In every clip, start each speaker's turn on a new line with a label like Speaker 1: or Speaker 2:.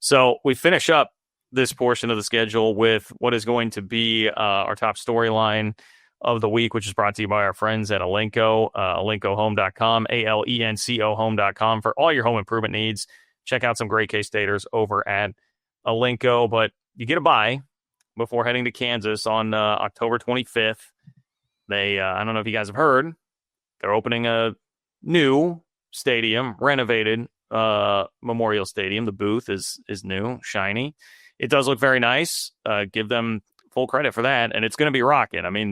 Speaker 1: So we finish up this portion of the schedule with what is going to be our top storyline of the week, which is brought to you by our friends at Alenco, alencohome.com, ALENCO home.com for all your home improvement needs. Check out some great K-Staters over at Alenco, but you get a bye before heading to Kansas on October 25th. They, I don't know if you guys have heard, they're opening a new stadium, renovated Memorial Stadium. The booth is new, shiny. It does look very nice. Give them full credit for that, and it's going to be rocking. I mean,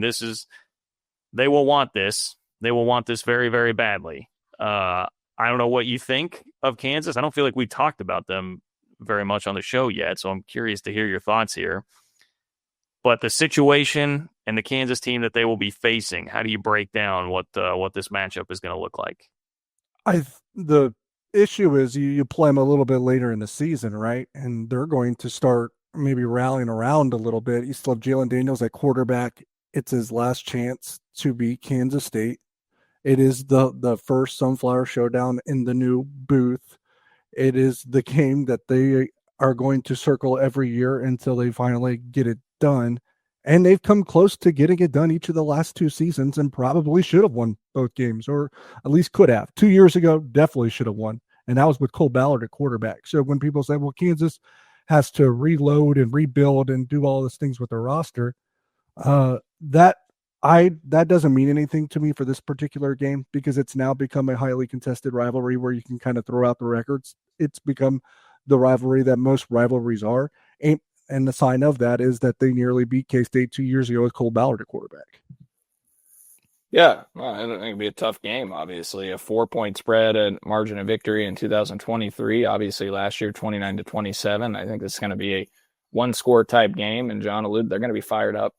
Speaker 1: they will want this. They will want this very, very badly. I don't know what you think of Kansas. I don't feel like we talked about them very much on the show yet, so I'm curious to hear your thoughts here. But the situation and the Kansas team that they will be facing, how do you break down what this matchup is going to look like?
Speaker 2: The issue is you play them a little bit later in the season, right? And they're going to start maybe rallying around a little bit. You still have Jalen Daniels at quarterback. It's his last chance to beat Kansas State. It is the first Sunflower Showdown in the new booth. It is the game that they are going to circle every year until they finally get it done. And they've come close to getting it done each of the last two seasons and probably should have won both games, or at least could have. 2 years ago, definitely should have won. And that was with Cole Ballard at quarterback. So when people say, well, Kansas has to reload and rebuild and do all these things with their roster, that doesn't mean anything to me for this particular game, because it's now become a highly contested rivalry where you can kind of throw out the records. It's become the rivalry that most rivalries are. And the sign of that is that they nearly beat K-State 2 years ago with Cole Ballard at quarterback.
Speaker 3: Yeah, well, I think it'd be a tough game, obviously. A 4-point spread and margin of victory in 2023. Obviously, last year, 29-27. I think this is going to be a one-score type game, and John alluded they're going to be fired up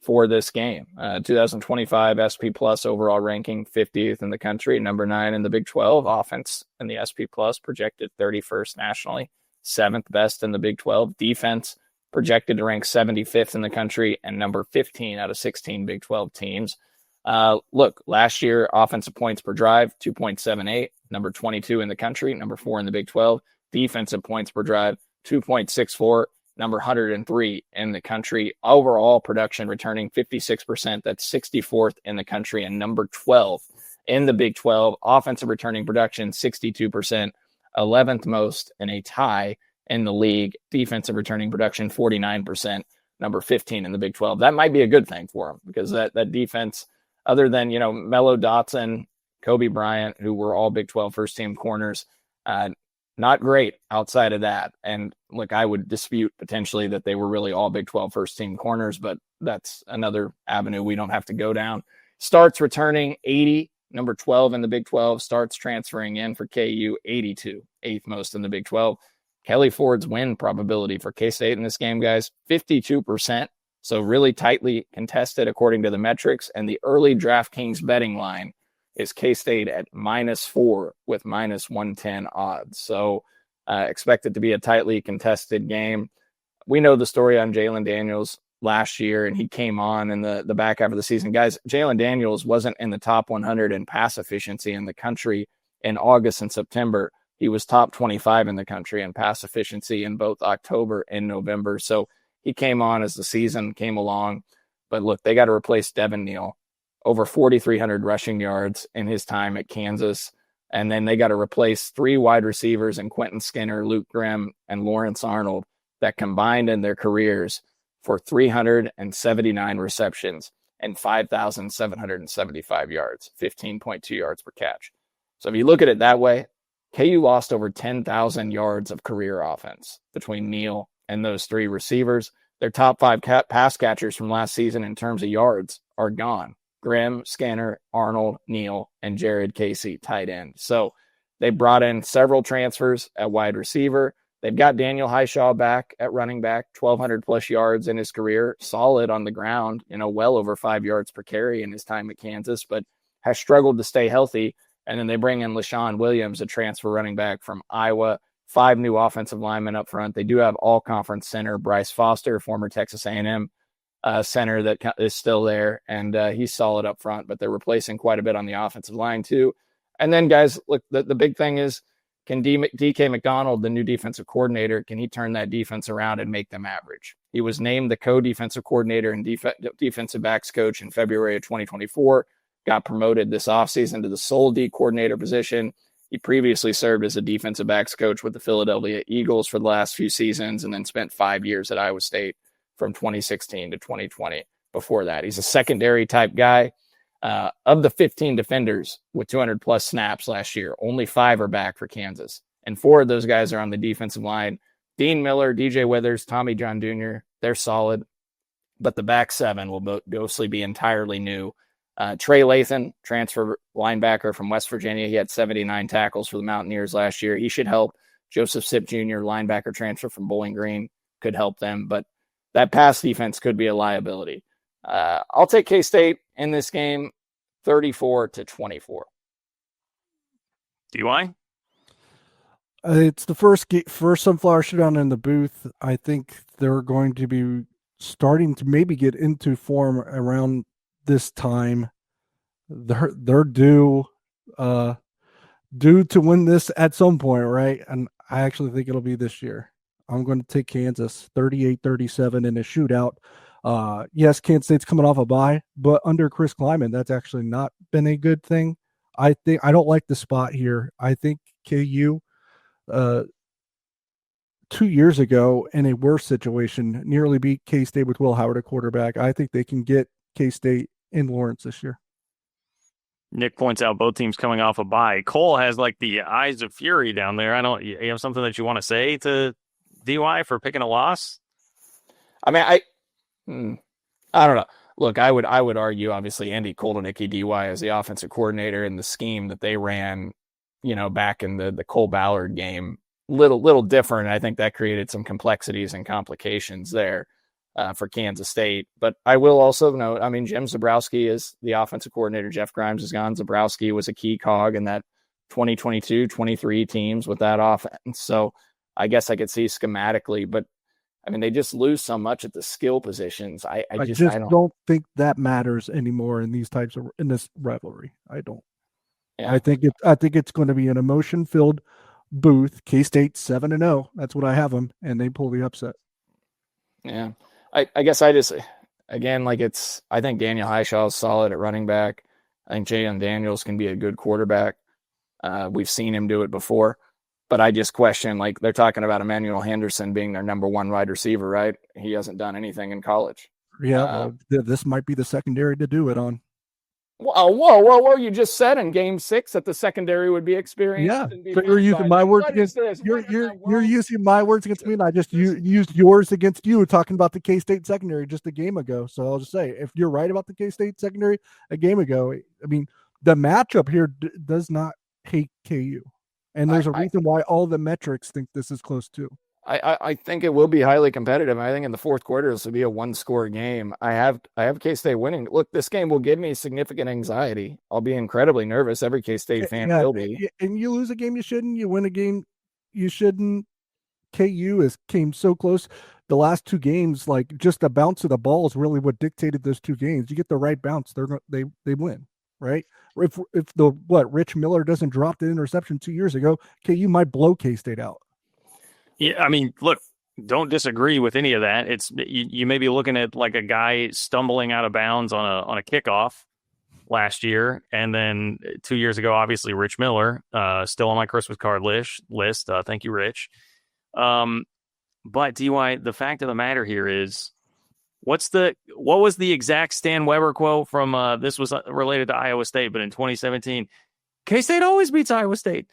Speaker 3: for this game. 2025 SP Plus overall ranking, 50th in the country, number 9 in the Big 12. Offense in the SP Plus projected 31st nationally, 7th best in the Big 12. Defense projected to rank 75th in the country and number 15 out of 16 Big 12 teams. Look, last year, offensive points per drive, 2.78, number 22 in the country, number 4 in the Big 12. Defensive points per drive, 2.64, number 103 in the country. Overall production returning 56%, that's 64th in the country and number 12 in the Big 12. Offensive returning production, 62%, 11th most in a tie in the league. Defensive returning production, 49%, number 15 in the Big 12. That might be a good thing for them, because that defense, other than, Mello Dotson, Kobe Bryant, who were all Big 12 first-team corners, not great outside of that. And look, I would dispute potentially that they were really all Big 12 first-team corners, but that's another avenue we don't have to go down. Starts returning 80, number 12 in the Big 12. Starts transferring in for KU, 82, 8th most in the Big 12. Kelly Ford's win probability for K-State in this game, guys, 52%. So really tightly contested according to the metrics. And the early DraftKings betting line is K-State at -4 with -110 odds. So expect it to be a tightly contested game. We know the story on Jalen Daniels last year, and he came on in the back half of the season. Guys, Jalen Daniels wasn't in the top 100 in pass efficiency in the country in August and September. He was top 25 in the country in pass efficiency in both October and November. So he came on as the season came along. But look, they got to replace Devin Neal. Over 4,300 rushing yards in his time at Kansas. And then they got to replace 3 wide receivers in Quentin Skinner, Luke Grimm, and Lawrence Arnold that combined in their careers for 379 receptions and 5,775 yards, 15.2 yards per catch. So if you look at it that way, KU lost over 10,000 yards of career offense between Neal and those 3 receivers. Their top 5 pass catchers from last season in terms of yards are gone. Grimm, Skinner, Arnold, Neal, and Jared Casey, tight end. So they brought in several transfers at wide receiver. They've got Daniel Highshaw back at running back, 1,200 plus yards in his career, solid on the ground, well over 5 yards per carry in his time at Kansas, but has struggled to stay healthy. And then they bring in LaShawn Williams, a transfer running back from Iowa, 5 new offensive linemen up front. They do have all-conference center Bryce Foster, former Texas A&M center that is still there, and he's solid up front, but they're replacing quite a bit on the offensive line too. And then, guys, look, the big thing is Can DK McDonald, the new defensive coordinator, can he turn that defense around and make them average? He was named the co-defensive coordinator and defensive backs coach in February of 2024, got promoted this offseason to the sole D coordinator position. He previously served as a defensive backs coach with the Philadelphia Eagles for the last few seasons and then spent 5 years at Iowa State from 2016 to 2020 before that. He's a secondary type guy. Of the 15 defenders with 200 plus snaps last year, only 5 are back for Kansas. And 4 of those guys are on the defensive line. Dean Miller, DJ Withers, Tommy John Jr., they're solid. But the back 7 will mostly be entirely new. Trey Lathan, transfer linebacker from West Virginia. He had 79 tackles for the Mountaineers last year. He should help. Joseph Sipp Jr., linebacker transfer from Bowling Green, could help them. But that pass defense could be a liability. I'll take K-State in this game 34-24.
Speaker 1: DY?
Speaker 2: It's the first Sunflower Showdown in the booth. I think they're going to be starting to maybe get into form around this time. They're due to win this at some point, right? And I actually think it'll be this year. I'm going to take Kansas 38-37 in a shootout. Yes, Kansas State's coming off a bye, but under Chris Kleiman, that's actually not been a good thing. I don't like the spot here. I think KU 2 years ago in a worse situation nearly beat K-State with Will Howard at quarterback. I think they can get K-State in Lawrence this year.
Speaker 1: Nick points out both teams coming off a bye. Cole has like the eyes of fury down there. You have something that you want to say to DY for picking a loss?
Speaker 3: I mean, I don't know. Look, I would argue, obviously, Andy Koldenicki, DY, as the offensive coordinator in the scheme that they ran, back in the Cole Ballard game, little different. I think that created some complexities and complications there for Kansas State. But I will also note, Jim Zabrowski is the offensive coordinator. Jeff Grimes is gone. Zabrowski was a key cog in that 2022-23 teams with that offense. So I guess I could see schematically, but they just lose so much at the skill positions. I don't
Speaker 2: think that matters anymore in in this rivalry. I don't.
Speaker 3: Yeah.
Speaker 2: I think it's going to be an emotion-filled booth. K-State 7-0. That's what I have them, and they pull the upset.
Speaker 3: Yeah. I guess I think Daniel Highshaw is solid at running back. I think Jalen Daniels can be a good quarterback. We've seen him do it before. But I just question, they're talking about Emmanuel Henderson being their number 1 wide receiver, right? He hasn't done anything in college.
Speaker 2: Yeah, this might be the secondary to do it on.
Speaker 3: Whoa! You just said in Game 6 that the secondary would be experienced.
Speaker 2: Yeah, but you're using my words against you're using my words against me, and I just used yours against you, talking about the K-State secondary just a game ago. So I'll just say, if you're right about the K-State secondary a game ago, the matchup here does not hate KU. And there's a reason why all the metrics think this is close too.
Speaker 3: I think it will be highly competitive. I think in the fourth quarter, this will be a 1-score game. I have K-State winning. Look, this game will give me significant anxiety. I'll be incredibly nervous. Every K-State fan will be.
Speaker 2: And you lose a game you shouldn't. You win a game you shouldn't. KU came so close. The last 2 games, just the bounce of the ball is really what dictated those 2 games. You get the right bounce, they win. Right? If Rich Miller doesn't drop the interception 2 years ago, KU might blow K-State out.
Speaker 1: Yeah, look, don't disagree with any of that. It's you may be looking at a guy stumbling out of bounds on a kickoff last year, and then 2 years ago, obviously Rich Miller, still on my Christmas card list. Thank you, Rich. But DY, the fact of the matter here is, what was the exact Stan Weber quote from this was related to Iowa State, but in 2017, K-State always beats Iowa State.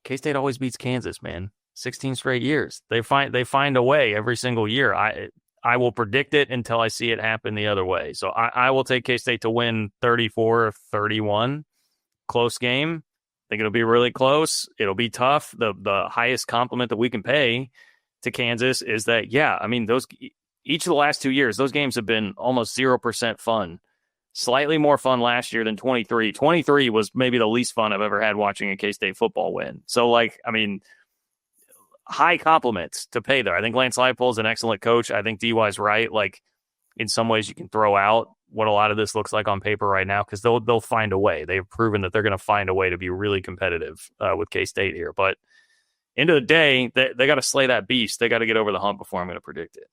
Speaker 1: K-State always beats Kansas, man. 16 straight years. They find a way every single year. I will predict it until I see it happen the other way. So I will take K-State to win 34-31. Close game. I think it'll be really close. It'll be tough. The highest compliment that we can pay to Kansas is that, each of the last 2 years, those games have been almost 0% fun. Slightly more fun last year than 23. 23 was maybe the least fun I've ever had watching a K-State football win. So, high compliments to pay there. I think Lance Leipold is an excellent coach. I think DY's right. In some ways, you can throw out what a lot of this looks like on paper right now because they'll find a way. They've proven that they're going to find a way to be really competitive with K-State here. But end of the day, they got to slay that beast. They got to get over the hump before I'm going to predict it.